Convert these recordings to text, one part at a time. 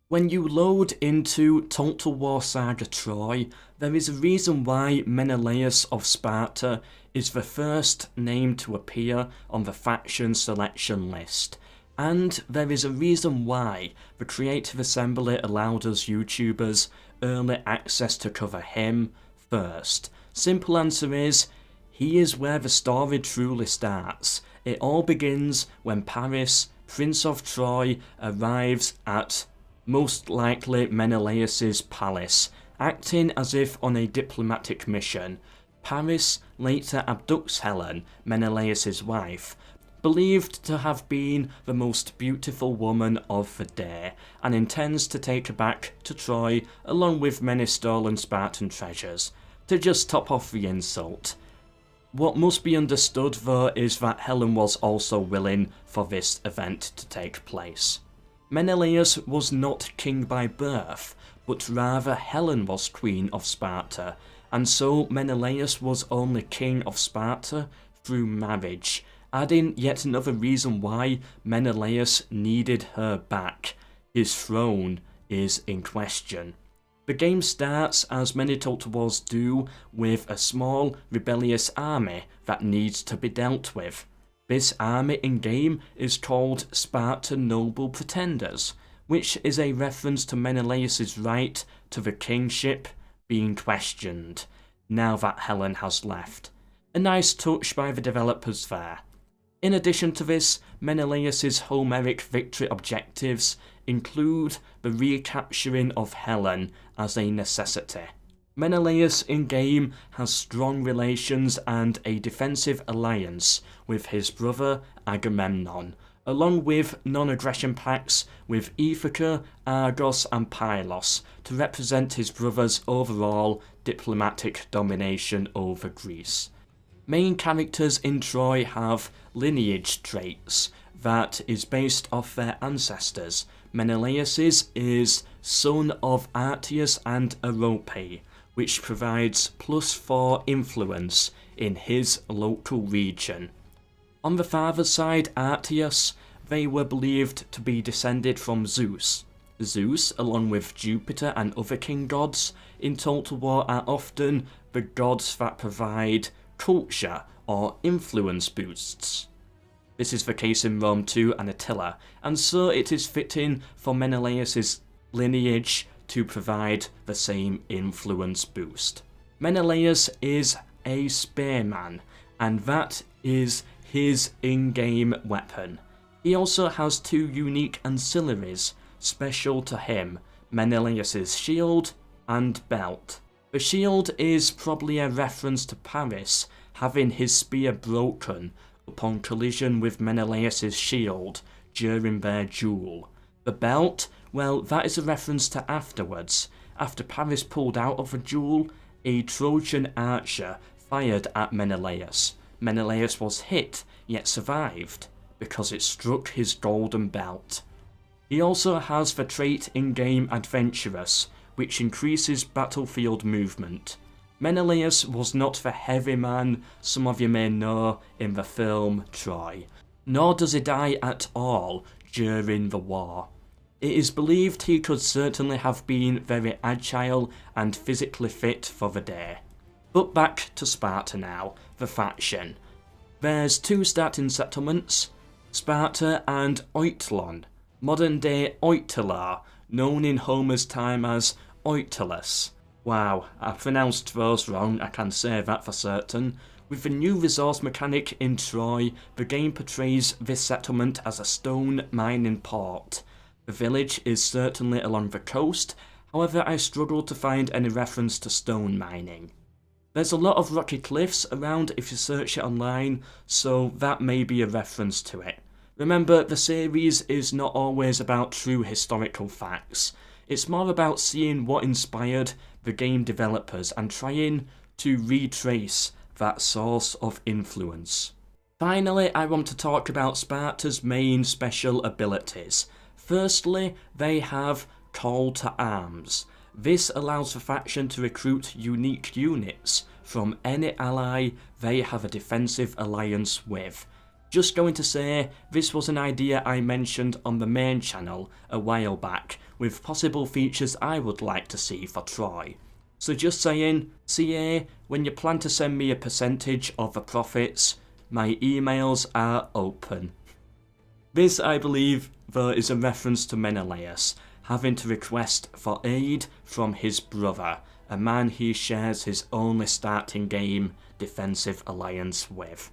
When you load into Total War Saga Troy, there is a reason why Menelaus of Sparta is the first name to appear on the faction selection list. And there is a reason why the Creative Assembly allowed us YouTubers early access to cover him first. Simple answer is, he is where the story truly starts. It all begins when Paris, Prince of Troy, arrives at most likely Menelaus' palace, acting as if on a diplomatic mission. Paris later abducts Helen, Menelaus' wife, believed to have been the most beautiful woman of the day, and intends to take her back to Troy along with many stolen Spartan treasures. To just top off the insult. What must be understood though is that Helen was also willing for this event to take place. Menelaus was not king by birth, but rather Helen was queen of Sparta, and so Menelaus was only king of Sparta through marriage, adding yet another reason why Menelaus needed her back. His throne is in question. The game starts, as many Total Wars do, with a small, rebellious army that needs to be dealt with. This army in-game is called Spartan Noble Pretenders, which is a reference to Menelaus' right to the kingship being questioned, now that Helen has left. A nice touch by the developers there. In addition to this, Menelaus' Homeric victory objectives include the recapturing of Helen as a necessity. Menelaus in-game has strong relations and a defensive alliance with his brother Agamemnon, along with non-aggression pacts with Ithaca, Argos and Pylos to represent his brother's overall diplomatic domination over Greece. Main characters in Troy have lineage traits that is based off their ancestors. Menelaus is son of Artius and Arope, which provides +4 influence in his local region. On the father's side, Artius, they were believed to be descended from Zeus. Zeus, along with Jupiter and other king gods in Total War, are often the gods that provide culture or influence boosts. This is the case in Rome 2 and Attila, and so it is fitting for Menelaus' lineage to provide the same influence boost. Menelaus is a spearman, and that is his in-game weapon. He also has 2 unique ancillaries special to him, Menelaus' shield and belt. The shield is probably a reference to Paris having his spear broken upon collision with Menelaus' shield during their duel. The belt, well, that is a reference to afterwards. After Paris pulled out of the duel, a Trojan archer fired at Menelaus. Menelaus was hit, yet survived, because it struck his golden belt. He also has the trait in-game Adventurous, which increases battlefield movement. Menelaus was not the heavy man some of you may know in the film Troy, nor does he die at all during the war. It is believed he could certainly have been very agile and physically fit for the day. But back to Sparta now, the faction. There's 2 starting settlements, Sparta and Oitlon, modern day Oitylar, known in Homer's time as Oitylus. Wow, I pronounced those wrong, I can say that for certain. With the new resource mechanic in Troy, the game portrays this settlement as a stone mining port. The village is certainly along the coast, however I struggled to find any reference to stone mining. There's a lot of rocky cliffs around if you search it online, so that may be a reference to it. Remember, the series is not always about true historical facts. It's more about seeing what inspired the game developers and trying to retrace that source of influence. Finally, I want to talk about Sparta's main special abilities. Firstly, they have Call to Arms. This allows the faction to recruit unique units from any ally they have a defensive alliance with. Just going to say, this was an idea I mentioned on the main channel a while back, with possible features I would like to see for Troy. So just saying, CA, when you plan to send me a percentage of the profits, my emails are open. This, I believe, though, is a reference to Menelaus having to request for aid from his brother, a man he shares his only starting game defensive alliance with.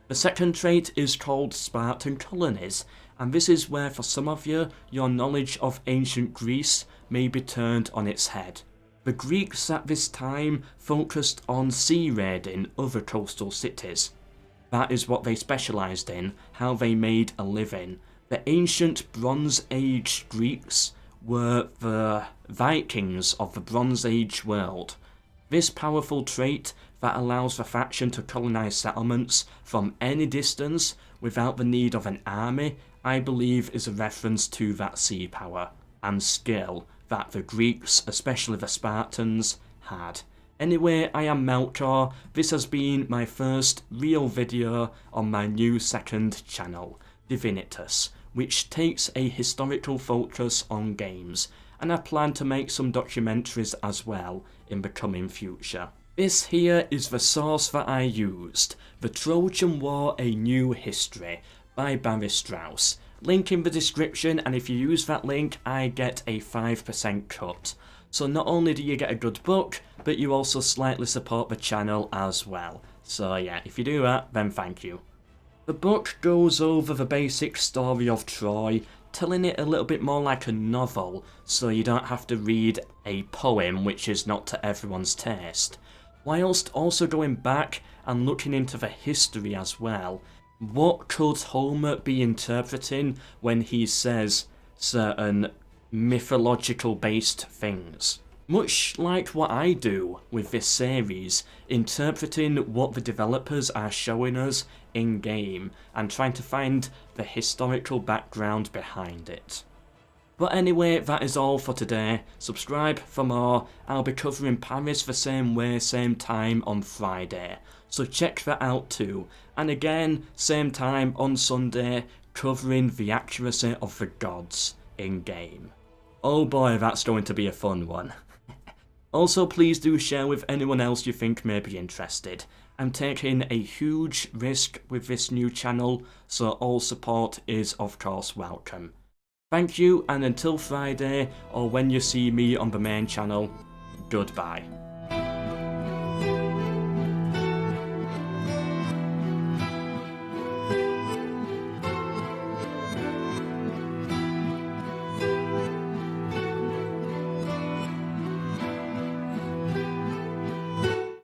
The second trait is called Spartan colonies, and this is where for some of you, your knowledge of ancient Greece may be turned on its head. The Greeks at this time focused on sea raiding other coastal cities. That is what they specialised in, how they made a living. The ancient Bronze Age Greeks were the Vikings of the Bronze Age world. This powerful trait that allows the faction to colonise settlements from any distance without the need of an army, I believe is a reference to that sea power and skill that the Greeks, especially the Spartans, had. Anyway, I am MELKOR. This has been my first real video on my new second channel, Divinitas, which takes a historical focus on games, and I plan to make some documentaries as well in the coming future. This here is the source that I used, The Trojan War: A New History by Barry Strauss. Link in the description, and if you use that link I get a 5% cut. So not only do you get a good book, but you also slightly support the channel as well. So yeah, if you do that, then thank you. The book goes over the basic story of Troy, telling it a little bit more like a novel, so you don't have to read a poem which is not to everyone's taste, whilst also going back and looking into the history as well. What could Homer be interpreting when he says certain mythological based things? Much like what I do with this series, interpreting what the developers are showing us in game and trying to find the historical background behind it. But anyway, that is all for today. Subscribe for more. I'll be covering Paris the same way, same time on Friday, so check that out too. And again, same time on Sunday, covering the accuracy of the gods in game. Oh boy, that's going to be a fun one. Also, please do share with anyone else you think may be interested. I'm taking a huge risk with this new channel, so all support is of course welcome. Thank you, and until Friday, or when you see me on the main channel, goodbye.